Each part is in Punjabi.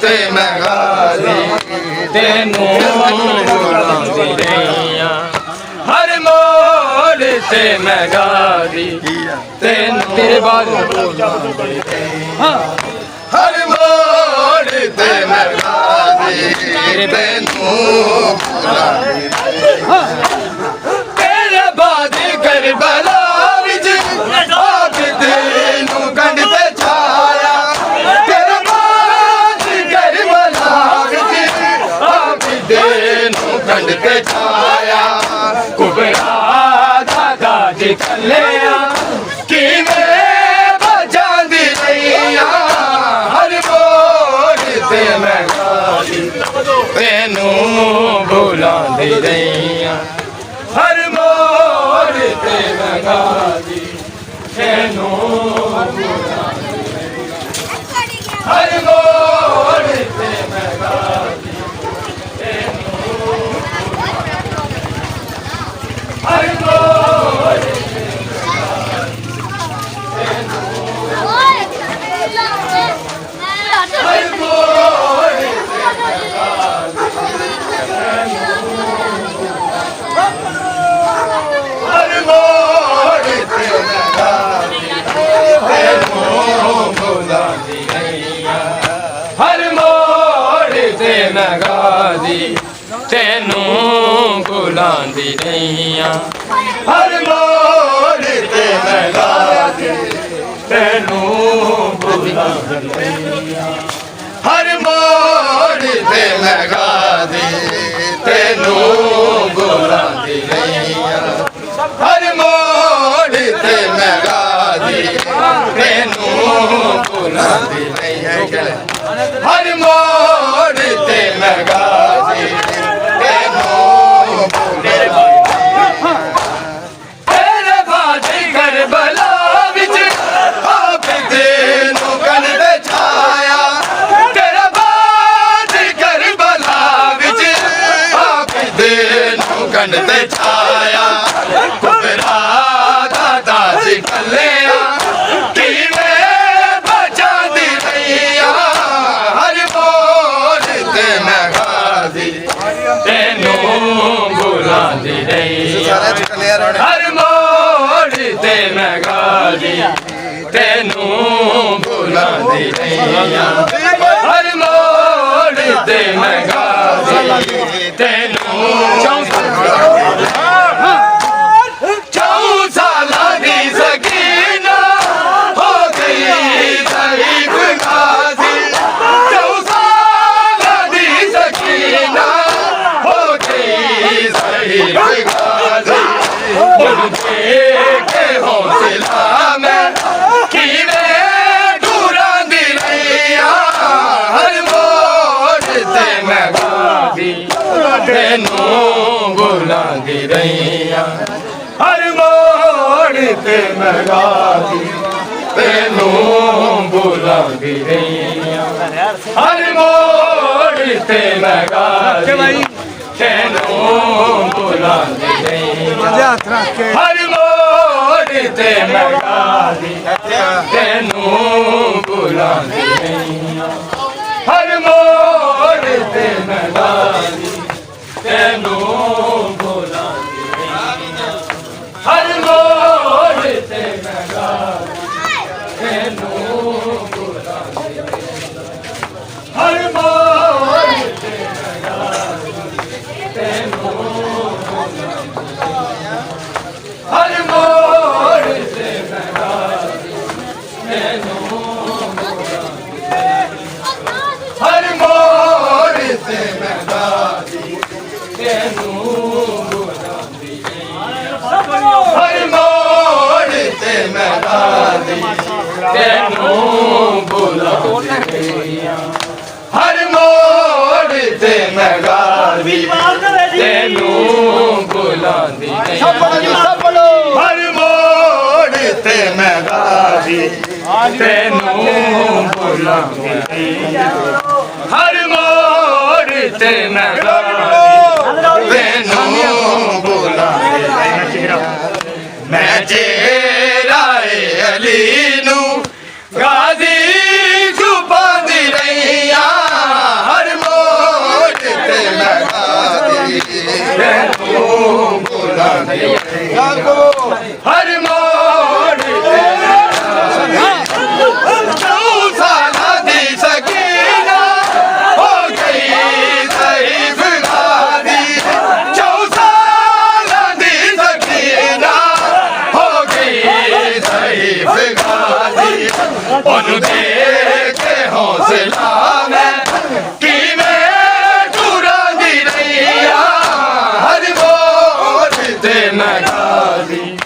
ਤੇ ਮੈਂ ਗਾਜ਼ੀ ਤੈਨੂੰ ਬੁਲਾਉਂਦੀ ਰਹੀਆਂ ਹਰ ਮੋੜ ਤੇ ਮੈਂ ਗਾਜ਼ੀ ਤੈਨੂੰ ਤੇਰੇ ਬਾਅਦ ਹਾਂ ਹਰ ਮੋੜ ਤੇ ਮੈਂ ਗਾਜ਼ੀ ਤੈਨੂੰ ਬੁਲਾਉਂਦੀ ਹਾਂ ਤੇਰੇ ਬਾਅਦ ਕਰਬਲਾ ਵਿੱਚ ਆਪ ਤੈਨੂੰ ਗੰਢ ਤੇ ਛਾਇਆ ਤੇਰੇ ਬਾਅਦ ਕਰਬਲਾ ਵਿੱਚ ਆਪ ਤੈਨੂੰ ਗੰਢ ਤੇ ਛਾਇਆ ਕੁਬਰਾ ਦਾਦਾ ਜੀ ਕੱਲਿਆ ਕਿਵੇਂ ਬਚਾਂਦੀ ਰਹੀਆਂ ਹਰ ਮੋੜ ਤੇ ਮੈਂ ਗਾਜ਼ੀ ਤੈਨੂੰ ਬੁਲਾਉਂਦੀ ਰਹੀਆਂ ਹਰ ਮੋੜ ਤੇ ਮੈਂ ਗਾਜ਼ੀ ਤੈਨੂੰ ਬੁਲਾਉਂਦੀ ਰਹੀਆਂ ਹਰ ਮੋੜ ਤੇ ਮੈਂ ਗਾਜ਼ੀ ਤੈਨੂੰ ਹਰ ਮੋੜ ਮੈਂ ਗਾਜ਼ੀ ਤੈਨੂੰ ਬੁਲਾਉਂਦੀ ਰਹੀਆਂ ਹਰ ਮੋੜ ਤੇ ਮੈਂ ਗਾਜ਼ੀ ਤੈਨੂੰ ਬੁਲਾਉਂਦੀ ਰਹੀਆਂ ਹਰ ਮੋੜ ਤੇ ਮੈਂ ਗਾਜ਼ੀ ਤੈਨੂੰ ਬੁਲਾਉਂਦੀ ਰਹੀਆਂ ਹਰ ਮੋੜ ਤੇ ਮੈਂ ਗਾਜ਼ੀ ਤੈਨੂੰ ਬੁਲਾਉਂਦੀ ਰਹੀਆਂ ਹਰ ਮੋੜ ਤੇ ਮੈਂ ਗਾਜ਼ੀ ਤੈਨੂੰ ਤੇਰੇ ਬਾਅਦ ਕਰਬਲਾ ਵਿੱਚ ਆਪ ਤੈਨੂੰ ਗੰਢ ਤੇ ਛਾਇਆ ਤੇਰੇ ਬਾਅਦ ਕਰਬਲਾ ਵਿੱਚ ਆਪ ਤੈਨੂੰ ਗੰਢ ਤੇ ਛਾਇਆ ਕੁਬਰਾ ਦਾਦਾ ਜੀ ਕੱਲਿਆ ਕਿਵੇਂ ਬਚਾਂਦੀ ਰਹੀਆਂ ਹਰ ਮੋੜ ਤੇ ਮੈਂ ਗਾਜ਼ੀ ਤੈਨੂੰ ਬੁਲਾਉਂਦੀ ਰਹੀਆਂ ਹਰ ਮੋੜ ਤੇ ਮੈਂ ਗਾਜ਼ੀ ਤੈਨੂੰ ਬੁਲਾਉਂਦੀ ਰਹੀਆਂ ਹਰ ਮੋੜ ਤੇ ਮੈਂ ਗਾਜ਼ੀ ਤੈਨੂੰ 4 ਸਾਲਾਂ ਦੀ ਸਕੀਨਾ ਹੋ ਗਈ ਜ਼ਰੀਫ ਗਾਜ਼ੀ 4 ਸਾਲਾਂ ਦੀ ਸਕੀਨਾ ਹੋ ਗਈ ਜ਼ਰੀਫ ਗਾਜ਼ੀ ਉਹਨੂੰ ਦੇਖ ਕੇ ਹੌਸਲਾ ਮੈਂ ਕਿਵੇਂ ਡੁਰਾਂਦੀ ਰਹੀਆਂ ਹਰ ਮੋੜ ਤੇ ਮੈਂ ਗਾਜ਼ੀ ਤੈਨੂੰ ਬੁਲਾਉਂਦੀ ਰਹੀਆਂ ਹਰ ਮੋੜ ਤੇ ਮੈਂ ਗਾਜ਼ੀ ਤੈਨੂੰ ਬੁਲਾਉਂਦੀ ਰਹੀਆਂ ਹਰ ਮੋੜ ਤੇ ਮੈਂ ਗਾਜ਼ੀ ਤੈਨੂੰ ਬੁਲਾਉਂਦੀ ਰਹੀਆਂ ਹਰ ਮੋੜ ਤੇ ਮੈਂ ਗਾਜ਼ੀ ਤੈਨੂੰ ਬੁਲਾਉਂਦੀ ਰਹੀਆਂ ਹਰ ਮੋੜ ਤੇ ਮੈਂ ਗਾਜ਼ੀ ਤੈਨੂੰ ਬੁਲਾਉਂਦੀ ਰਹੀਆਂ ਹਰ ਮੋੜ ਤੇ ਮੈਂ ਗਾਜ਼ੀ ਤੈਨੂੰ ਬੁਲਾਉਂਦੀ ਰਹੀਆਂ ਹਰ ਮੋੜ ਤੇ ਮੈਂ ਗਾਜ਼ੀ ਤੈਨੂੰ ਹਰ ਮੋੜ ਤੇ ਮੈਂ ਗਾਜ਼ੀ ਤੈਨੂੰ ਹਰ ਮੋੜ ਤੇ ਮੈਂ ਗਾਜ਼ੀ ਤੈਨੂੰ ਬੁਲਾਉਂਦੀ ਹਰ ਮੋੜ ਤੇ ਮੈਂ ਗਾਜ਼ੀ ਤੈਨੂੰ ਬੁਲਾਉਂਦੀ ਹਰ ਮੋੜ ਤੇ ਮੈਂ ਗਾਜ਼ੀ ਤੈਨੂੰ ਬੁਲਾਉਂਦੀ ਹਰ ਮੋੜ ਤੇ ਮੈਂ ਗਾਜ਼ੀ ਤੈਨੂੰ ਬੁਲਾਉਂਦੀ ਹਰ ਮੋੜ ਤੇ ਮੈਂ ਗਾਜ਼ੀ ਤੈਨੂੰ ਬੁਲਾਉਂਦੀ ਮੈਂ ਚਿਹਰਾ ਅਲੀ ਨੂੰ ਗਾਜ਼ੀ ਛੁਪਾਉਂਦੀ ਰਹੀਆਂ ਹਰ ਮੋੜ ਤੇ ਸਾਲਾਂ ਦੀ ਸਕੀਨਾ ਹੋ ਗਈ ਸਹੀਫ ਗਾਦੀ 4 ਸਾਲਾਂ ਦੀ ਸਕੀਨਾ ਹੋ ਗਈ ਸਹੀਫ ਗਾਦੀ ਉਹਨੂੰ ਦੇਖ ਕੇ ਹੌਸਲਾ ਮੈਂ ਕਿਵੇਂ ਟੁਰਾਂਦੀ ਰਹੀਆਂ ਹਰ ਮੋੜ ਤੇ ਮੈਂ ਗਾਦੀ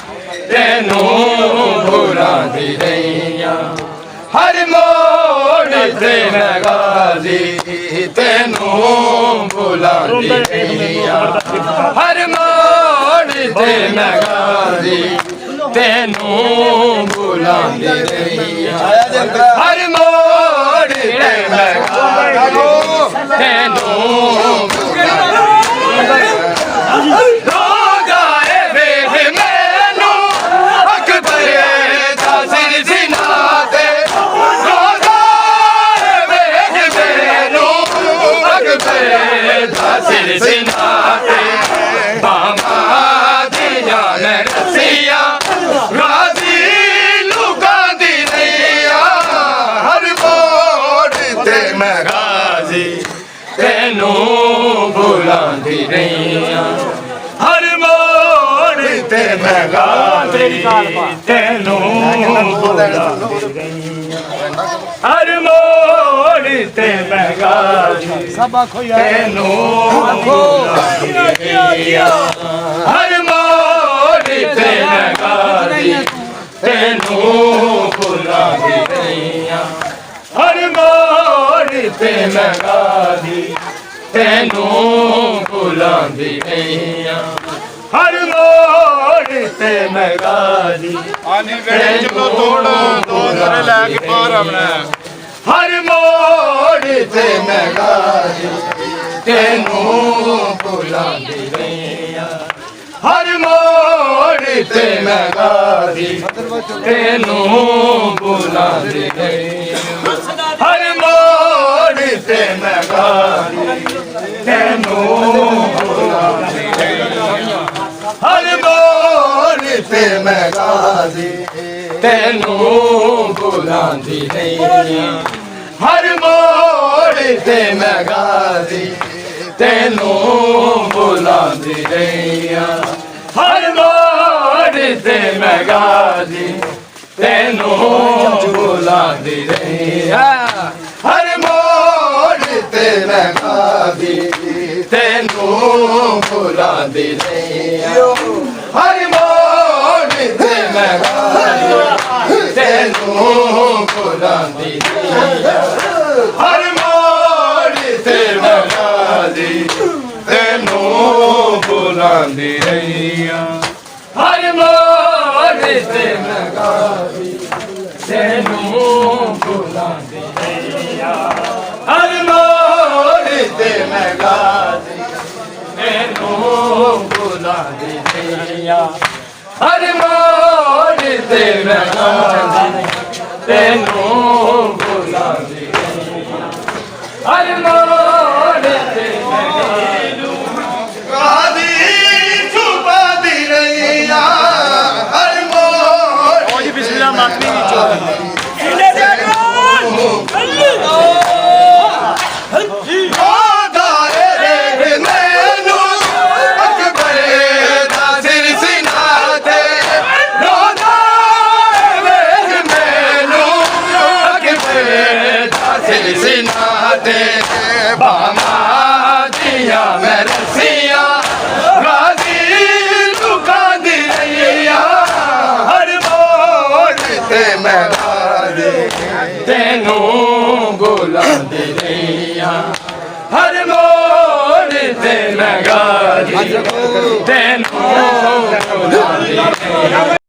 ਤੈਨੂੰ ਭੁਲਾਂਦੀ ਰਹੀਆਂ ਹਰ ਮੋੜ ਤੇ ਮੈਂ ਗਾਜ਼ੀ ਤੈਨੂੰ ਭੁਲਾਂਦੀ ਰਹੀਆਂ ਹਰ ਮੋੜ ਤੇ ਮੈਂ ਗਾਜ਼ੀ ਤੈਨੂੰ ਭੁਲਾਂਦੀ ਰਹੀਆਂ ਹਰ ਮੋੜ ਤੇ ਮੈਂ ਗਾਜ਼ੀ ਤੈਨੂੰ सिनाते बामा दिया रसिया राजी लुका दी नैया हर मोड़ ते मैं गाजी तेनू भुलांदी रहिया हर मोड़ ते मैं गाजी तेनू भुलांदी रहिया हर मोड़ ते मैं गाजी तेनू हर मोड़ ते मैं गाजी तेनू भुलांदी रहिया हर मोड़ ते मैं गाजी तेनू भुलांदी रहिया हर मोड़ ते मैं गाजी ਜਦੋਂ ਤੋੜ ਦੋ ਸਾਰੇ ਲੈ ਕੇ ਬਾਹਰ ਆਉਣਾ हर मोड़ ते मैं गाजी तेनू भुलांदी रहिया हर मोड़ ते मैं गाजी तेनू भुलांदी रहिया हर मोड़ ते मैं गाजी तेनू भुलांदी रहिया हर मोड़ ते मैं गाजी तेनू भुलांदी रहिया हर मोड़ ते मैं गाजी तेनू भुलांदी रहिया हर मोड़ ते मैं गाजी तेनू भुलांदी रहिया हर मोड़ ते मैं गाजी तेनू भुलांदी रहिया हर मोड़ ते मैं गाजी तेनू भुलांदी रहिया हर मोड़ ते मैं गाजी तेनू भुलांदी रहिया हर मोड़ ते मैं गाजी तेनू भुलांदी रहिया हर मोड़ ते मैं गाजी तेनू भुलांदी रहिया हर मोड़ ते मैं गाजी तेनू भुलांदी रहिया हर मोड़ ते मैं गाजी छुपा दी रहिया हर मोड़ ਜੀ ਬਿਸਮਿਲ੍ਲਾ ਮਾਤਮੀ ਦੀ ਚੋਰ बामा दिया मैं रसिया राजी लुका दी रहिया हर मोड़ ते मैं गाजी तेनू भुलांदी रहिया हर मोड़ ते मैं गाजी तेनू भुलांदी रहिया